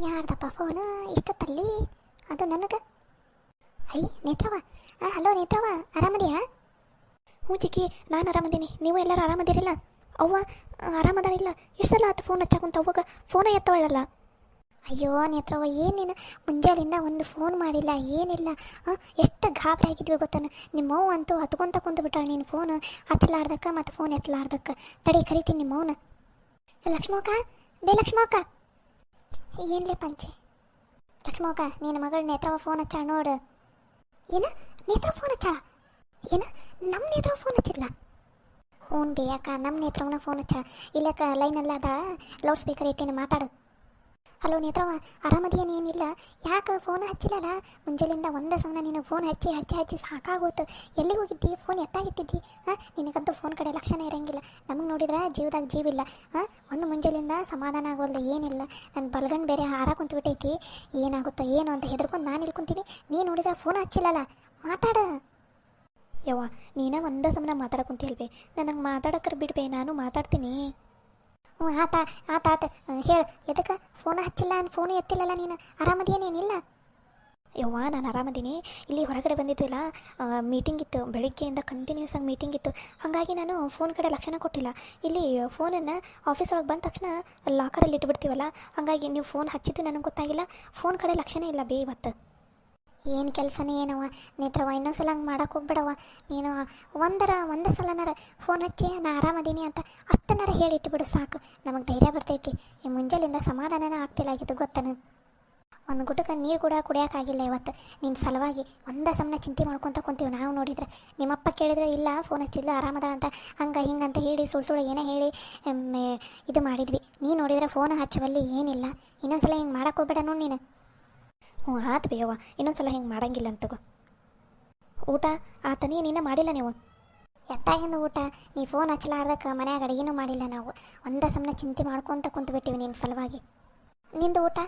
ಯಾರ್ದಪ್ಪ phone ಇಷ್ಟೊತ್ತಲ್ಲಿ? ಅದು ನನಗೆ. ಹೈ ನೇತ್ರವ. ಹಲೋ ನೇತ್ರವ, ಆರಾಮದಿಯಾ? ಹ್ಞೂ ಚಿಕ್ಕಿ, ನಾನು ಆರಾಮದೀನಿ. ನೀವು ಎಲ್ಲರೂ ಆರಾಮದಿರಿಲ್ಲ? ಅವ್ವ ಆರಾಮದಾಳಿಲ್ಲ. ಎಷ್ಟು ಸಲ ಆತು ಫೋನ್ ಹಚ್ಚಾಕುಂತ ಅವಾಗ ಫೋನ ಎತ್ತವಳಲ್ಲ. ಅಯ್ಯೋ ನೇತ್ರವ, ಏನೇನು ಮುಂಜಾನೆಯಿಂದ ಒಂದು ಫೋನ್ ಮಾಡಿಲ್ಲ, ಏನಿಲ್ಲ. ಎಷ್ಟು ಗಾಬರಿ ಆಗಿದ್ವಿ ಗೊತ್ತಾನ. ನಿಮ್ಮವ್ವ ಅಂತೂ ಹತ್ಕೊಂತ ಕುಂತು ಬಿಟ್ಟಾಳ ನೀನು ಫೋನ್ ಹಚ್ಚಲಾರ್ದಕ್ಕ ಮತ್ತು ಫೋನ್ ಎತ್ತಲಾರ್ದಕ್ಕ. ತಡಿ ಕರಿತೀನಿ ನಿಮ್ಮವ್ನ. ಲಕ್ಷ್ಮಕ್ಕ, ಬೇ ಲಕ್ಷ್ಮಕ್ಕ. ಏನ್ಲೇ ಪಂಚೆ? ಲಕ್ಷ್ಮಕ್ಕ, ನಿನ್ನ ಮಗಳು ನೇತ್ರವ ಫೋನ್ ಹಚ್ಚಾಳ ನೋಡು. ಏನ ನೇತ್ರ ಫೋನ್ ಹಚ್ಚಾಳ? ಏನ ನಮ್ಮ ನೇತ್ರ ಫೋನ್ ಹಚ್ಚಿದ್ಲ? ಹ್ಞೂ ಬೇ ಅಕ್ಕ, ನಮ್ಮ ನೇತ್ರವನ ಫೋನ್ ಹಚ್ಚಾಳ. ಇಲ್ಲಕ್ಕ ಲೈನಲ್ಲ ಅದ, ಲೌಡ್ ಸ್ಪೀಕರ್ ಇಟ್ಟೇನೆ, ಮಾತಾಡು. ಹಲೋ ನೇತ್ರವ, ಆರಾಮದೇನು? ಏನಿಲ್ಲ, ಯಾಕೆ ಫೋನ್ ಹಚ್ಚಿಲ್ಲಲ್ಲ ಮುಂಜಾನೆಯಿಂದ? ಒಂದೇ ಸಮಯ ನೀನು ಫೋನ್ ಹಚ್ಚಿ ಹಚ್ಚಿ ಹಚ್ಚಿ ಸಾಕಾಗೋತು. ಎಲ್ಲಿಗೆ ಹೋಗಿದ್ದಿ? ಫೋನ್ ಎತ್ತಾಗಿಟ್ಟಿದ್ದಿ? ನಿನಗಂತೂ ಫೋನ್ ಕಡೆ ಲಕ್ಷಣ ಇರೋಂಗಿಲ್ಲ. ನಮಗೆ ನೋಡಿದ್ರೆ ಜೀವದಾಗ ಜೀವಿಲ್ಲ. ಒಂದು ಮುಂಜಾನೆಯಿಂದ ಸಮಾಧಾನ ಆಗೋಲ್ದು, ಏನಿಲ್ಲ. ನನ್ನ ಬಲ್ಗಂಡು ಬೇರೆ ಹಾರ ಕುಂತು ಬಿಟ್ಟೈತಿ. ಏನಾಗುತ್ತೋ ಏನು ಅಂತ ಹೆದರ್ಕೊಂಡು ನಾನು ಇಲ್ಕೊಂತೀನಿ. ನೀನು ನೋಡಿದ್ರೆ ಫೋನ್ ಹಚ್ಚಿಲ್ಲಲ್ಲ, ಮಾತಾಡು. ಯವ್ವ, ನೀನ ಒಂದೇ ಸಮಯ ಮಾತಾಡಕುಂತಿಲ್ವೇ? ನನಗೆ ಮಾತಾಡೋಕ್ರೆ ಬಿಡ್ಬೇ, ನಾನು ಮಾತಾಡ್ತೀನಿ. ಹ್ಞೂ ಆತ ಹೇಳು, ಎದಕ್ಕೆ ಫೋನ್ ಹಚ್ಚಿಲ್ಲ? ಫೋನು ಎತ್ತಿಲ್ಲಲ್ಲ ನೀನು? ಆರಾಮದೇನೇನಿಲ್ಲ? ಯವ್ವ, ನಾನು ಆರಾಮದೀನಿ. ಇಲ್ಲಿ ಹೊರಗಡೆ ಬಂದಿದ್ವಿಲ್ಲ, ಮೀಟಿಂಗ್ ಇತ್ತು, ಬೆಳಿಗ್ಗೆಯಿಂದ ಕಂಟಿನ್ಯೂಸ್ ಆಗಿ ಮೀಟಿಂಗ್ ಇತ್ತು. ಹಾಗಾಗಿ ನಾನು ಫೋನ್ ಕಡೆ ಲಕ್ಷಣ ಕೊಟ್ಟಿಲ್ಲ. ಇಲ್ಲಿ ಫೋನನ್ನು ಆಫೀಸ್ ಒಳಗೆ ಬಂದ ತಕ್ಷಣ ಲಾಕರಲ್ಲಿ ಇಟ್ಬಿಡ್ತೀವಲ್ಲ, ಹಾಗಾಗಿ ನೀವು ಫೋನ್ ಹಚ್ಚಿದ್ದು ನನಗೆ ಗೊತ್ತಾಗಿಲ್ಲ. ಫೋನ್ ಕಡೆ ಲಕ್ಷಣ ಇಲ್ಲ ಬೇ ಇವತ್ತು. ಏನು ಕೆಲಸನೇ ಏನವ ನೇತ್ರವ, ಇನ್ನೊಂದ್ಸಲ ಹಂಗೆ ಮಾಡೋಕೆ ಹೋಗ್ಬೇಡವ ನೀನು. ಒಂದೇ ಸಲನಾರ ಫೋನ್ ಹಚ್ಚಿ ನಾ ಆರಾಮದೀನಿ ಅಂತ ಅಷ್ಟನಾರ ಹೇಳಿಟ್ಬಿಡು ಸಾಕು. ನಮಗೆ ಧೈರ್ಯ ಬರ್ತೈತಿ. ಈ ಮುಂಜಾನೆಯಿಂದ ಸಮಾಧಾನನೇ ಆಗ್ತಿಲ್ಲ ಆಗಿದ್ದು ಗೊತ್ತನು. ಒಂದು ಗುಟಕ ನೀರು ಕೂಡ ಕುಡಿಯೋಕ್ಕಾಗಿಲ್ಲ ಇವತ್ತು ನಿನ್ನ ಸಲುವಾಗಿ. ಒಂದೇ ಸಮಯ ಚಿಂತೆ ಮಾಡ್ಕೊತ ಕುಂತೀವಿ ನಾವು. ನೋಡಿದ್ರೆ ನಿಮ್ಮಪ್ಪ ಕೇಳಿದ್ರೆ ಇಲ್ಲ ಫೋನ್ ಹಚ್ಚಿಲ್ಲ ಆರಾಮದ ಅಂತ, ಹಂಗೆ ಹಿಂಗಂತ ಹೇಳಿ ಸುಳ್ಳು ಏನೇ ಹೇಳಿ ಇದು ಮಾಡಿದ್ವಿ. ನೀನು ನೋಡಿದ್ರೆ ಫೋನ್ ಹಚ್ಚುವಲ್ಲಿ ಏನಿಲ್ಲ. ಇನ್ನೊಂದ್ಸಲ ಹಿಂಗೆ ಮಾಡೋಕೆ ಹೋಗ್ಬೇಡ ನೋಡಿ ನೀನು. ಹ್ಞೂ ಆತು ಬೇಯವ್ವ, ಇನ್ನೊಂದ್ಸಲ ಹಿಂಗೆ ಮಾಡೋಂಗಿಲ್ಲ ಅಂತಗೋ. ಊಟ ಆತನೇ ನೀನೇ ಮಾಡಿಲ್ಲ ನೀವು? ಎತ್ತಾಗಿಂದ ಊಟ? ನೀ ಫೋನ್ ಹಚ್ಚಲಾರ್ದಕ್ಕೆ ಮನ್ಯಾಗ ಅಡುಗೆನೂ ಮಾಡಿಲ್ಲ ನಾವು. ಒಂದೇ ಸಮಯ ಚಿಂತೆ ಮಾಡ್ಕೊತ ಕುಂತು ಬಿಟ್ಟಿವಿ ನಿನ್ನ ಸಲುವಾಗಿ. ನಿಂದು ಊಟ?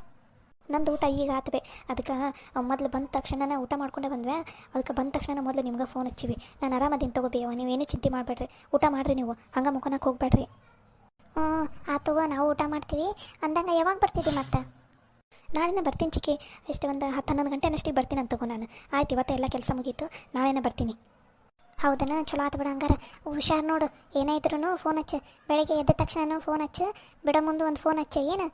ನಂದು ಊಟ ಈಗ ಆತಬೇ. ಅದಕ್ಕೆ ಮೊದಲು ಬಂದ ತಕ್ಷಣ ಊಟ ಮಾಡ್ಕೊಂಡೆ ಬಂದ್ವಿ. ಅದಕ್ಕೆ ಬಂದ ತಕ್ಷಣ ಮೊದಲು ನಿಮ್ಗೆ ಫೋನ್ ಹಚ್ಚಿವಿ. ನಾನು ಆರಾಮದೀನಿ ತಗೋಬೇಯವ್ವ, ನೀವೇನು ಚಿಂತೆ ಮಾಡಬೇಡ್ರಿ. ಊಟ ಮಾಡಿರಿ ನೀವು, ಹಂಗೆ ಮುಖನಕ್ಕೆ ಹೋಗ್ಬೇಡ್ರಿ. ಹ್ಞೂ ಆತವ, ನಾವು ಊಟ ಮಾಡ್ತೀವಿ. ಅಂದಂಗೆ ಯಾವಾಗ ಬರ್ತಿದ್ದಿ ಮತ್ತೆ? ನಾಳೆನೇ ಬರ್ತೀನಿ ಚಿಕ್ಕಿ. ಎಷ್ಟು ಒಂದು 10-11 ಗಂಟೆನಷ್ಟಿಗೆ ಬರ್ತೀನಿ ಅಂತ ತಗೋ ನಾನು. ಆಯ್ತು, ಇವತ್ತು ಎಲ್ಲ ಕೆಲಸ ಮುಗೀತು, ನಾಳೆನೇ ಬರ್ತೀನಿ. ಹೌದನ? ಚಲೋ ಆತು ಬಿಡ. ಹಂಗಾರೆ ಹುಷಾರು ನೋಡು. ಏನೇ ಇದ್ರೂ ಫೋನ್ ಹಚ್ಚು. ಬೆಳಗ್ಗೆ ಎದ್ದ ತಕ್ಷಣ ಫೋನ್ ಹಚ್ಚು, ಬಿಡೋ ಮುಂದೆ ಒಂದು ಫೋನ್ ಹಚ್ಚು ಏನು.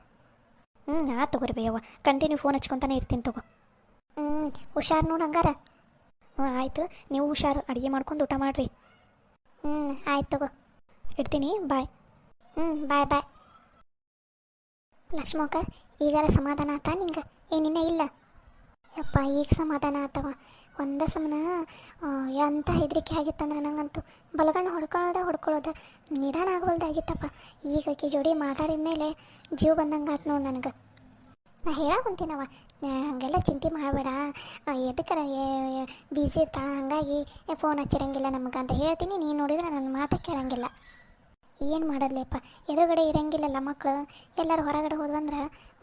ಆತು ತಗೋರಿ ಬೇಯವ್ವ, ಕಂಟಿನ್ಯೂ ಫೋನ್ ಹಚ್ಕೊತಾನೆ ಇರ್ತೀನಿ ತಗೋ. ಹುಷಾರು ನೋಡು ಹಂಗಾರೆ. ಆಯಿತು, ನೀವು ಹುಷಾರು, ಅಡುಗೆ ಮಾಡ್ಕೊಂಡು ಊಟ ಮಾಡಿರಿ. ಆಯ್ತು ತಗೋ, ಇಡ್ತೀನಿ. ಬಾಯ್. ಬಾಯ್ ಬಾಯ್. ಲಕ್ಷ್ಮಕ್ಕ, ಈಗಾರ ಸಮಾಧಾನ ಆತ ನಿಂಗೆ? ಏನಿನ್ನ ಇಲ್ಲ? ಯಪ್ಪ, ಈಗ ಸಮಾಧಾನ ಆತವ. ಒಂದೇ ಸಮನ ಎಂಥ ಹೆದರಿಕೆ ಆಗಿತ್ತಂದ್ರೆ ನಂಗಂತೂ ಬಲಗಣ್ಣು ಹೊಡ್ಕೊಳ್ಳೋದ ನಿಧಾನ ಆಗೋಲ್ದಾಗಿತ್ತಪ್ಪ. ಈಗ ಆಕೆ ಜೋಡಿ ಮಾತಾಡಿದ ಮೇಲೆ ಜೀವ ಬಂದಂಗೆ ಆತು ನೋಡಿ ನನಗೆ. ನಾ ಹೇಳಾಕುಂತೀನವ, ಹಾಗೆಲ್ಲ ಚಿಂತೆ ಮಾಡಬೇಡ, ಎದಕ್ಕರ ಬ್ಯುಸಿ ಇರ್ತಾಳೆ, ಹಾಗಾಗಿ ಫೋನ್ ಹಚ್ಚಿರಂಗಿಲ್ಲ ನಮಗೆ ಅಂತ ಹೇಳ್ತೀನಿ. ನೀನು ನೋಡಿದ್ರೆ ನನ್ನ ಮಾತು ಕೇಳಂಗಿಲ್ಲ. ಏನು ಮಾಡೋದ್ಲೇಪ್ಪ, ಎದುರುಗಡೆ ಇರೋಂಗಿಲ್ಲಲ್ಲ ಮಕ್ಕಳು. ಎಲ್ಲರೂ ಹೊರಗಡೆ ಹೋದ್ವಂದ್ರೆ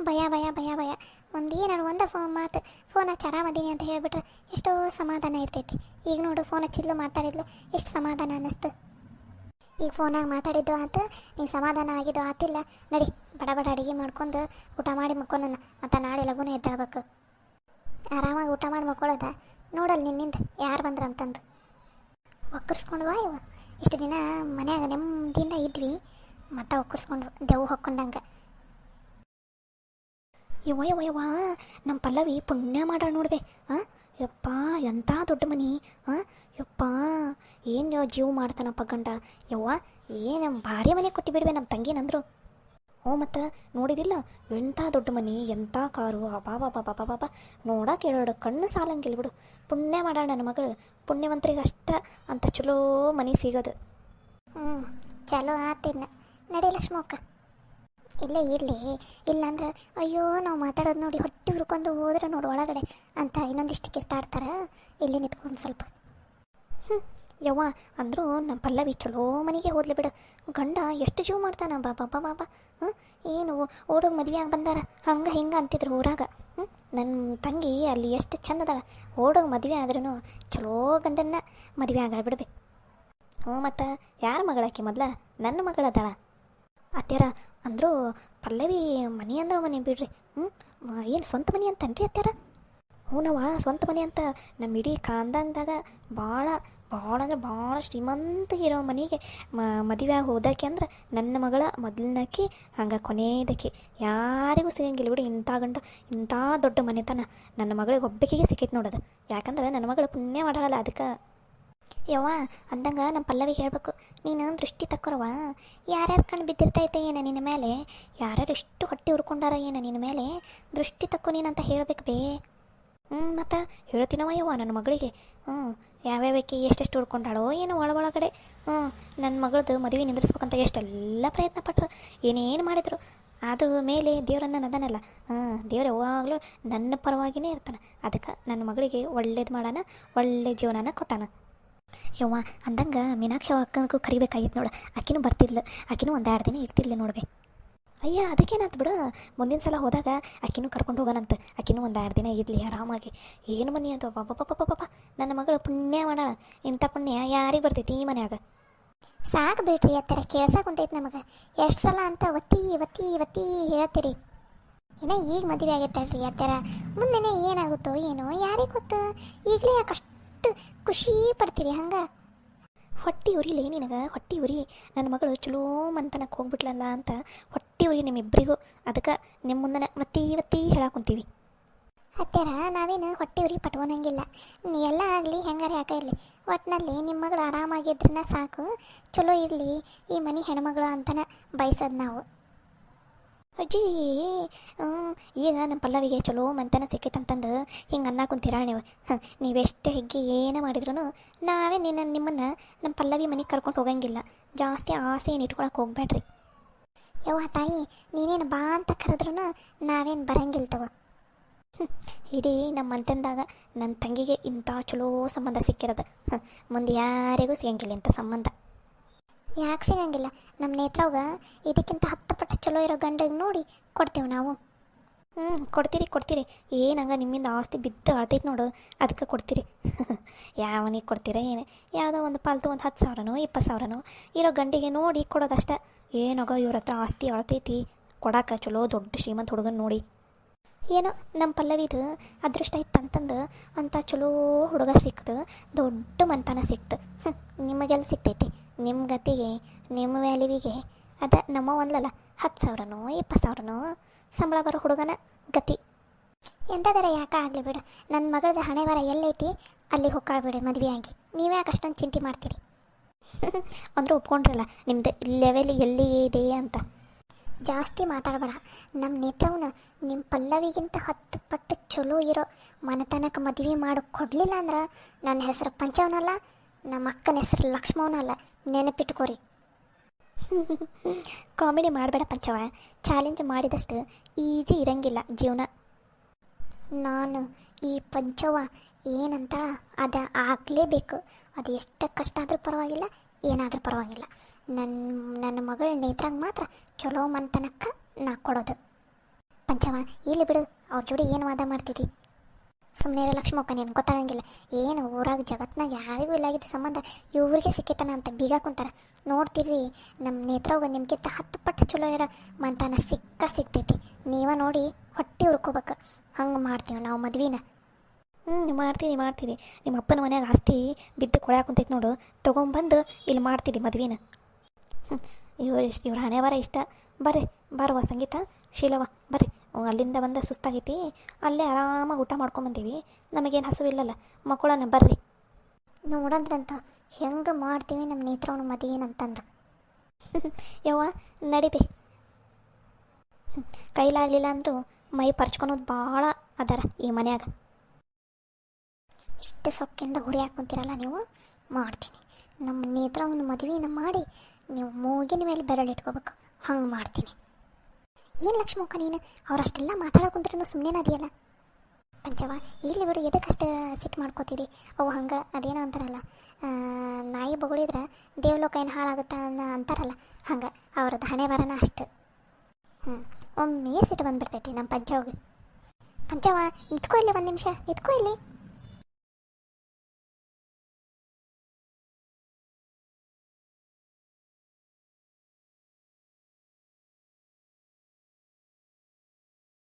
ಭಯ ಭಯ ಭಯ ಭಯ. ಒಂದೇ ಮಾತು ಫೋನ್ ಹಚ್ಚಿ ಆರಾಮದೀನಿ ಅಂತ ಹೇಳಿಬಿಟ್ರೆ ಎಷ್ಟೋ ಸಮಾಧಾನ ಇರ್ತೈತಿ. ಈಗ ನೋಡು, ಫೋನ್ ಹಚ್ಚಿದ್ಲು, ಮಾತಾಡಿದ್ಲು, ಎಷ್ಟು ಸಮಾಧಾನ ಅನ್ನಿಸ್ತು. ಈಗ ಫೋನಾಗ ಮಾತಾಡಿದ್ದು ಆತು, ನೀನು ಸಮಾಧಾನ ಆಗಿದ್ದು ಆತಿಲ್ಲ. ನಡಿ, ಬಡ ಬಡ ಅಡುಗೆ ಮಾಡ್ಕೊಂಡು ಊಟ ಮಾಡಿ ಮಕ್ಕೊಳ್ಳೋಣ. ಮತ್ತು ನಾಳೆ ಲಘುನ ಎದ್ದೇಳ್ಬೇಕು. ಆರಾಮಾಗಿ ಊಟ ಮಾಡಿ ಮಕ್ಕೊಳ್ಳೋದ ನೋಡಲ್ಲ ನಿನ್ನಿಂದ ಯಾರು ಬಂದ್ರ ಅಂತಂದು. ಒಕ್ಕರ್ಸ್ಕೊಂಡು ಬಾ ಇವ. ಇಷ್ಟು ದಿನ ಮನ್ಯಾಗ ನೆಮ್ಮದಿಯಿಂದ ಇದ್ವಿ, ಮತ್ತು ಒಕ್ಕರ್ಸ್ಕೊಂಡು ದೆವ್ವ ಹೊಕ್ಕೊಂಡಂಗೆ. ಯವ್ವ ನಮ್ಮ ಪಲ್ಲವಿ ಪುಣ್ಯ ಮಾಡ ನೋಡ್ಬೆ. ಯಪ್ಪ, ಎಂಥ ದೊಡ್ಡ ಮನೆ. ಯಪ್ಪ, ಏನು ಜೀವ ಮಾಡ್ತಾನಪ್ಪ ಗಂಡ. ಯವ್ವ, ಏನು ಭಾರಿ ಮನೆ ಕೊಟ್ಟು ಬಿಡ್ಬೆ ನಮ್ಮ ತಂಗಿನಂದ್ರು. ಮತ್ತು ನೋಡಿದಿಲ್ಲ, ಎಂಥ ದೊಡ್ಡ ಮನೆ, ಎಂಥ ಕಾರು. ಬಾಬಾ ನೋಡಕ್ಕೆ 2 ಕಣ್ಣು ಸಾಲಂಗಿಲ್ಲ ಬಿಡು. ಪುಣ್ಯ ಮಾಡಾಳ ನನ್ನ ಮಗಳು. ಪುಣ್ಯವಂತರಿಗೆ ಅಷ್ಟ ಅಂತ ಚಲೋ ಮನೆ ಸಿಗೋದು. ಚಲೋ ಆತಿನ್ನ. ನಡಿ ಲಕ್ಷ್ಮಕ್ಕ, ಇಲ್ಲೇ ಇರಲಿ. ಇಲ್ಲಾಂದ್ರೆ ಅಯ್ಯೋ ನಾವು ಮಾತಾಡೋದು ನೋಡಿ ಹೊಟ್ಟೆ ಹುರ್ಕೊಂಡು ಹೋದ್ರೆ ನೋಡು ಒಳಗಡೆ ಅಂತ ಇನ್ನೊಂದಿಷ್ಟು ಕಿಸ್ತಾಡ್ತಾರೆ. ಇಲ್ಲಿ ನಿಂತ್ಕೊಂಡು ಸ್ವಲ್ಪ. ಯವ್ವ, ಅಂದರೂ ನಮ್ಮ ಪಲ್ಲವಿ ಚಲೋ ಮನೆಗೆ ಹೋದ್ಲಿ ಬಿಡು. ಗಂಡ ಎಷ್ಟು ಜೀವ ಮಾಡ್ತಾನ. ಬಾಬಾ ಏನು ಓಡೋಗಿ ಮದುವೆ ಆಗಿ ಬಂದಾರ, ಹಂಗೆ ಹಿಂಗೆ ಅಂತಿದ್ರು ಊರಾಗ. ನನ್ನ ತಂಗಿ ಅಲ್ಲಿ ಎಷ್ಟು ಚಂದದಾಳ. ಓಡೋಗಿ ಮದುವೆ ಆದ್ರೂ ಚಲೋ ಗಂಡನ್ನ ಮದುವೆ ಆಗಳ ಬಿಡ್ಬೆ. ಮತ್ತು ಯಾರ ಮಗಳಾಕಿ? ಮೊದಲ ನನ್ನ ಮಗಳದಾಳ. ಅತ್ಯಾರ ಅಂದರೂ ಪಲ್ಲವಿ ಮನೆ ಅಂದ್ರೆ ಮನೆ ಬಿಡ್ರಿ. ಏನು ಸ್ವಂತ ಮನೆ ಅಂತನ್ರಿ ಅತ್ತಾರ? ಹ್ಞೂನವ್ವ, ಸ್ವಂತ ಮನೆ ಅಂತ. ನಮ್ಮ ಇಡೀ ಖಾನ್ದಾನ್ದಾಗ ಭಾಳ ಭಾಳ ಅಂದ್ರೆ ಭಾಳ ಶ್ರೀಮಂತ ಇರೋ ಮನೆಗೆ ಮದುವೆ ಆಗಿ ಹೋದಾಕೆ ಅಂದ್ರೆ ನನ್ನ ಮಗಳ ಮೊದಲನೇಕಿ, ಹಂಗೆ ಕೊನೆಯದಕ್ಕೆ ಯಾರಿಗೂ ಸಿಗಂಗಿಲ್ಲ ಬಿಡಿ ಇಂಥ ಗಂಡ, ಇಂಥ ದೊಡ್ಡ ಮನೆತನ ನನ್ನ ಮಗಳಿಗೆ ಒಬ್ಬಕಿಗೆ ಸಿಕ್ಕೈತೆ ನೋಡೋದು. ಯಾಕಂದ್ರೆ ನನ್ನ ಮಗಳು ಪುಣ್ಯ ಮಾಡಲ್ಲ ಅದಕ್ಕೆ. ಯವ್ವ ಅಂದಂಗೆ ನಮ್ಮ ಪಲ್ಲವಿಗೆ ಹೇಳ್ಬೇಕು, ನೀನು ದೃಷ್ಟಿ ತಕ್ಕೊರವ. ಯಾರ್ಯಾರು ಕಣ್ಣು ಬಿದ್ದಿರ್ತೈತೆ ಏನು ನಿನ್ನ ಮೇಲೆ, ಯಾರ್ಯಾರು ಎಷ್ಟು ಹೊಟ್ಟೆ ಹುರ್ಕೊಂಡಾರ ಏನು ನಿನ್ನ ಮೇಲೆ, ದೃಷ್ಟಿ ತಕ್ಕೋ ನೀನಂತ ಹೇಳ್ಬೇಕು ಬೇ. ಮತ್ತು ಹೇಳ್ತೀನವ ಯವ್ವ ನನ್ನ ಮಗಳಿಗೆ. ಯಾವ್ಯಾವಕ್ಕೆ ಎಷ್ಟೆಷ್ಟು ಹುಡ್ಕೊಂಡಾಳೋ ಏನೋ ಒಳಗಡೆ. ನನ್ನ ಮಗಳದ್ದು ಮದುವೆ ನಿಂದ್ರಿಸ್ಬೇಕಂತ ಎಷ್ಟೆಲ್ಲ ಪ್ರಯತ್ನ ಪಟ್ಟರು, ಏನೇನು ಮಾಡಿದರು. ಅದ್ರ ಮೇಲೆ ದೇವರನ್ನ ನದನಲ್ಲ, ದೇವ್ರು ಯಾವಾಗಲೂ ನನ್ನ ಪರವಾಗಿಯೇ ಇರ್ತಾನೆ. ಅದಕ್ಕೆ ನನ್ನ ಮಗಳಿಗೆ ಒಳ್ಳೇದು ಮಾಡೋಣ, ಒಳ್ಳೆ ಜೀವನನ ಕೊಟ್ಟಾನ. ಯವ್ವ ಅಂದಂಗೆ ಮೀನಾಕ್ಷಿ ಅಕ್ಕನಿಗೂ ಕರಿಬೇಕಾಗಿತ್ತು ನೋಡು. ಆಕಿನೂ ಬರ್ತಿದ್ಲು, ಆಕಿನೂ ಒಂದು 2 ದಿನ ಇರ್ತಿದ್ಲು ನೋಡ್ಬೆ. ಅಯ್ಯ ಅದಕ್ಕೇನಾಯ್ತು ಬಿಡು, ಮುಂದಿನ ಸಲ ಹೋದಾಗ ಆಕಿನೂ ಕರ್ಕೊಂಡು ಹೋಗೋಣಂತ. ಆಕಿನೂ ಒಂದು 2 ದಿನ ಇರಲಿ ಆರಾಮಾಗಿ. ಏನು ಮನೆ ಅದು ಪಾಪ, ನನ್ನ ಮಗಳು ಪುಣ್ಯ ಮಾಡೋಣ. ಇಂಥ ಪುಣ್ಯ ಯಾರಿಗೆ ಬರ್ತೈತಿ ಈ ಮನ್ಯಾಗ? ಸಾಕು ಬಿಡ್ರಿ ಆ ಥರ ಕೇಳ್ಸಕ್ಕೆ ಕುಂತೈತಿ ನಮಗೆ. ಎಷ್ಟು ಸಲ ಅಂತ ಒತ್ತಿ ಒತ್ತಿ ಒತ್ತಿ ಹೇಳ್ತೀರಿ. ಏನೋ ಈಗ ಮದುವೆ ಆಗೈತಲ್ರಿ ಆ ಥರ, ಮುಂದೆನೇ ಏನಾಗುತ್ತೋ ಏನೋ ಯಾರಿಗೆ ಗೊತ್ತು. ಈಗಲೇ ಯಾಕಷ್ಟು ಖುಷಿ ಪಡ್ತೀರಿ ಹಂಗೆ? ಹೊಟ್ಟೆ ಉರಿಲೇ ನಿನಗೆ, ಹೊಟ್ಟೆ ಉರಿ. ನನ್ನ ಮಗಳು ಚಲೋ ಮಂತನಕ್ಕೆ ಹೋಗ್ಬಿಟ್ಲಲ್ಲ ಅಂತ ಹೊಟ್ಟೆ ಉರಿ ನಿಮ್ಮಿಬ್ಬರಿಗೂ. ಅದಕ್ಕೆ ನಿಮ್ಮ ಮುಂದೆ ಒತ್ತಿ ಒತ್ತಿ ಹೇಳಾಕೊಂತೀವಿ. ಹತ್ತಾರ ನಾವೇನು ಹೊಟ್ಟೆ ಉರಿ ಪಟ್ಕೊಳಂಗಿಲ್ಲ. ಎಲ್ಲ ಆಗಲಿ ಹೆಂಗಾರೆ ಯಾಕೆ ಇರಲಿ, ಒಟ್ಟಿನಲ್ಲಿ ನಿಮ್ಮ ಮಗಳು ಆರಾಮಾಗಿದ್ರನ್ನ ಸಾಕು, ಚಲೋ ಇರಲಿ ಈ ಮನೆ ಹೆಣ್ಮಗಳು ಅಂತಲೇ ಬಯಸೋದು ನಾವು. ಅಜ್ಜಿ ಈಗ ನಮ್ಮ ಪಲ್ಲವಿಗೆ ಚಲೋ ಮಂತನ ಸಿಕ್ಕೈತಂತಂದು ಹಿಂಗೆ ಅನ್ನ ಕುಂತೀರಾಳ ನೀವು. ನೀವೆಷ್ಟು ಹೆಗ್ಗಿ ಏನೇ ಮಾಡಿದ್ರು ನಾವೇ ನಿಮ್ಮನ್ನು ನಮ್ಮ ಪಲ್ಲವಿ ಮನೆಗೆ ಕರ್ಕೊಂಡು ಹೋಗಂಗಿಲ್ಲ. ಜಾಸ್ತಿ ಆಸೆ ಏನು ಇಟ್ಕೊಳಕ್ಕೆ ಹೋಗ್ಬೇಡ್ರಿ. ಯವ್ವ ತಾಯಿ, ನೀನೇನು ಬಾ ಅಂತ ಕರೆದ್ರೂ ನಾವೇನು ಬರಂಗಿಲ್ಲ ತಗೋ. ಇಡೀ ನಮ್ಮ ಮಂತಂದಾಗ ನನ್ನ ತಂಗಿಗೆ ಇಂಥ ಚಲೋ ಸಂಬಂಧ ಸಿಕ್ಕಿರೋದು, ಮುಂದೆ ಯಾರಿಗೂ ಸಿಗಂಗಿಲ್ಲ ಇಂಥ ಸಂಬಂಧ. ಯಾಕೆ ಸಿಗಂಗಿಲ್ಲ? ನಮ್ಮ ನೇತ್ರವಾಗ ಇದಕ್ಕಿಂತ 10 ಪಟ್ಟು ಚಲೋ ಇರೋ ಗಂಡಿಗೆ ನೋಡಿ ಕೊಡ್ತೇವೆ ನಾವು. ಕೊಡ್ತೀರಿ. ಏನಂಗ ನಿಮ್ಮಿಂದ ಆಸ್ತಿ ಬಿದ್ದು ಅಳ್ತೈತೆ ನೋಡು, ಅದಕ್ಕೆ ಕೊಡ್ತೀರಿ. ಯಾವನಿಗೆ ಕೊಡ್ತೀರ ಏನು? ಯಾವುದೋ ಒಂದು ಪಾಲ್ತು ಒಂದು 10,000ನೋ 20,000ನೋ ಇರೋ ಗಂಡಿಗೆ ನೋಡಿ ಕೊಡೋದಷ್ಟೇ. ಏನಾಗ ಇವ್ರ ಹತ್ರ ಆಸ್ತಿ ಅಳ್ತೈತಿ ಕೊಡಾಕ ಚಲೋ ದೊಡ್ಡ ಶ್ರೀಮಂತ ಹುಡುಗನ ನೋಡಿ. ಏನೋ ನಮ್ಮ ಪಲ್ಲವಿದು ಅದೃಷ್ಟ ಇತ್ತಂತಂದು ಅಂಥ ಚಲೋ ಹುಡುಗ ಸಿಕ್ತು, ದೊಡ್ಡ ಮಂತನ ಸಿಕ್ತು. ನಿಮಗೆಲ್ಲ ಸಿಕ್ತೈತಿ? ನಿಮ್ಮ ಗತಿಗೆ ನಿಮ್ಮ ವ್ಯಾಲ್ಯುವಿಗೆ ಅದ ನಮ್ಮ ಒಂದಲ್ಲ 10,000ನೋ 20,000ನೋ ಸಂಬಳ ಬರೋ ಹುಡುಗನ ಗತಿ. ಎಂಥದಾರ ಯಾಕೆ ಆಗಲಿ ಬಿಡು, ನನ್ನ ಮಗಳದ ಹಣೆ ಬರ ಎಲ್ಲೈತಿ ಅಲ್ಲಿ ಹೊಕ್ಕಾಳ್ಬಿಡಿ ಮದುವೆ ಆಗಿ. ನೀವೇ ಯಾಕೆ ಅಷ್ಟೊಂದು ಚಿಂತೆ ಮಾಡ್ತೀರಿ? ಅಂದ್ರೆ ಒಪ್ಕೊಂಡ್ರಲ್ಲ ನಿಮ್ಮದು ಲೆವೆಲ್ ಎಲ್ಲಿ ಇದೆ ಅಂತ. ಜಾಸ್ತಿ ಮಾತಾಡಬೇಡ. ನಮ್ಮ ನೇತ್ರವನ್ನ ನಿಮ್ಮ ಪಲ್ಲವಿಗಿಂತ 10 ಪಟ್ಟು ಚಲೋ ಇರೋ ಮನೆತನಕ್ಕೆ ಮದುವೆ ಮಾಡಿ ಕೊಡಲಿಲ್ಲ ಅಂದ್ರೆ ನನ್ನ ಹೆಸರು ಪಂಚವನಲ್ಲ, ನಮ್ಮ ಅಕ್ಕನ ಹೆಸರು ಲಕ್ಷ್ಮವನಲ್ಲ, ನೆನಪಿಟ್ಕೋರಿ. ಕಾಮಿಡಿ ಮಾಡಬೇಡ ಪಂಚವ. ಚಾಲೆಂಜ್ ಮಾಡಿದಷ್ಟು ಈಸಿ ಇರಂಗಿಲ್ಲ ಜೀವನ. ನಾನು ಈ ಪಂಚವ ಏನಂತ ಅದು ಆಗಲೇಬೇಕು. ಅದು ಎಷ್ಟು ಕಷ್ಟ ಆದರೂ ಪರವಾಗಿಲ್ಲ, ಏನಾದರೂ ಪರವಾಗಿಲ್ಲ. ನನ್ನ ಮಗಳ ನೇತ್ರಂಗೆ ಮಾತ್ರ ಚಲೋ ಮಂತನಕ್ಕೆ ನಾ ಕೊಡೋದು. ಪಂಚವ ಇಲ್ಲಿ ಬಿಡು, ಅವ್ರ ಜೋಡಿ ಏನು ವಾದ ಮಾಡ್ತಿದ್ದಿ? ಸುಮ್ಮನೆ ಲಕ್ಷ್ಮಕ್ಕ, ನೀನು ಗೊತ್ತಾಗಂಗಿಲ್ಲ. ಏನು ಊರಾಗ ಜಗತ್ನಾಗ ಯಾರಿಗೂ ಇಲ್ಲಾಗಿದ್ದ ಸಂಬಂಧ ಇವ್ರಿಗೆ ಸಿಕ್ಕಿತಾನ ಅಂತ ಬೀಗ ಕುಂತಾರ. ನೋಡ್ತೀರಿ ನಮ್ಮ ನೇತ್ರವಾಗ ನಿಮ್ಗಿಂತ 10 ಪಟ್ಟು ಚಲೋ ಇರೋ ಮಂತನ ಸಿಗ್ತೈತಿ. ನೀವ ನೋಡಿ ಹೊಟ್ಟೆ ಹುರ್ಕೋಬೇಕು. ಹಂಗೆ ಮಾಡ್ತೀವಿ ನಾವು ಮದ್ವಿನ. ಮಾಡ್ತೀನಿ. ನಿಮ್ಮ ಅಪ್ಪನ ಮನ್ಯಾಗ ಆಸ್ತಿ ಬಿದ್ದು ಕೊಳ್ಯಾಕ ಕುಂತೈತಿ ನೋಡು, ತೊಗೊಂಬಂದು ಇಲ್ಲಿ ಮಾಡ್ತಿದ್ದಿ ಮದ್ವಿನ. ಇವ್ರ ಹಣೆ ಬರ ಇಷ್ಟ. ಬರುವ ಸಂಗೀತ ಶೀಲವ ಬರ್ರಿ. ಅಲ್ಲಿಂದ ಬಂದ ಸುಸ್ತಾಗೈತಿ, ಅಲ್ಲೇ ಆರಾಮಾಗಿ ಊಟ ಮಾಡ್ಕೊಂಬಂದೀವಿ. ನಮಗೇನು ಹಸುವಿಲ್ಲಲ್ಲ, ಮಕ್ಕಳನ್ನ ಬರ್ರಿ ನೋಡಂದ್ರಂತ ಹೆಂಗೆ ಮಾಡ್ತೀವಿ ನಮ್ಮ ನೇತ್ರವನ್ನ ಮದುವೆನಂತಂದು. ಯವ್ವ ನಡಿಬೆ. ಕೈಲಾಗಲಿಲ್ಲ ಅಂದರೂ ಮೈ ಪರ್ಚ್ಕೊಳೋದು ಭಾಳ ಅದಾರ ಈ ಮನ್ಯಾಗ. ಇಷ್ಟು ಸೊಕ್ಕಿಂದ ಹುರಿ ಹಾಕ್ಕೊಂತೀರಲ್ಲ ನೀವು. ಮಾಡ್ತೀನಿ ನಮ್ಮ ನೇತ್ರವನ್ನ ಮದುವೆನ ಮಾಡಿ ನೀವು ಮೂಗಿನ ಮೇಲೆ ಬೆರಳಿಟ್ಕೋಬೇಕು, ಹಂಗೆ ಮಾಡ್ತೀನಿ. ಏನು ಲಕ್ಷ್ಮಕ್ಕ ನೀನು ಅವರಷ್ಟೆಲ್ಲ ಮಾತಾಡೋಕುಂತ್ರೂ ಸುಮ್ಮನೆ ಅದೆಯಲ್ಲ. ಪಂಚವ ಇಲ್ಲಿ ಬಿಡು, ಎದಕ್ಕಷ್ಟು ಸಿಟ್ಟು ಮಾಡ್ಕೋತೀರಿ? ಅವು ಹಂಗೆ ಅದೇನೋ ಅಂತಾರಲ್ಲ, ನಾಯಿ ಬೊಗಳಿದ್ರೆ ದೇವ್ಲೋಕ ಏನು ಹಾಳಾಗುತ್ತಾ ಅಂತಾರಲ್ಲ, ಹಂಗೆ ಅವ್ರದ್ದು ಹಣೆ ಬರನ ಅಷ್ಟು. ಒಮ್ಮೆ ಸಿಟ್ಟು ಬಂದುಬಿಡ್ತೈತಿ ನಮ್ಮ ಪಂಚವ್ಗೆ. ಪಂಚವ ನಿಂತ್ಕೋ ಇಲ್ಲಿ, 1 ನಿಮಿಷ ನಿಂತ್ಕೋ ಇಲ್ಲಿ.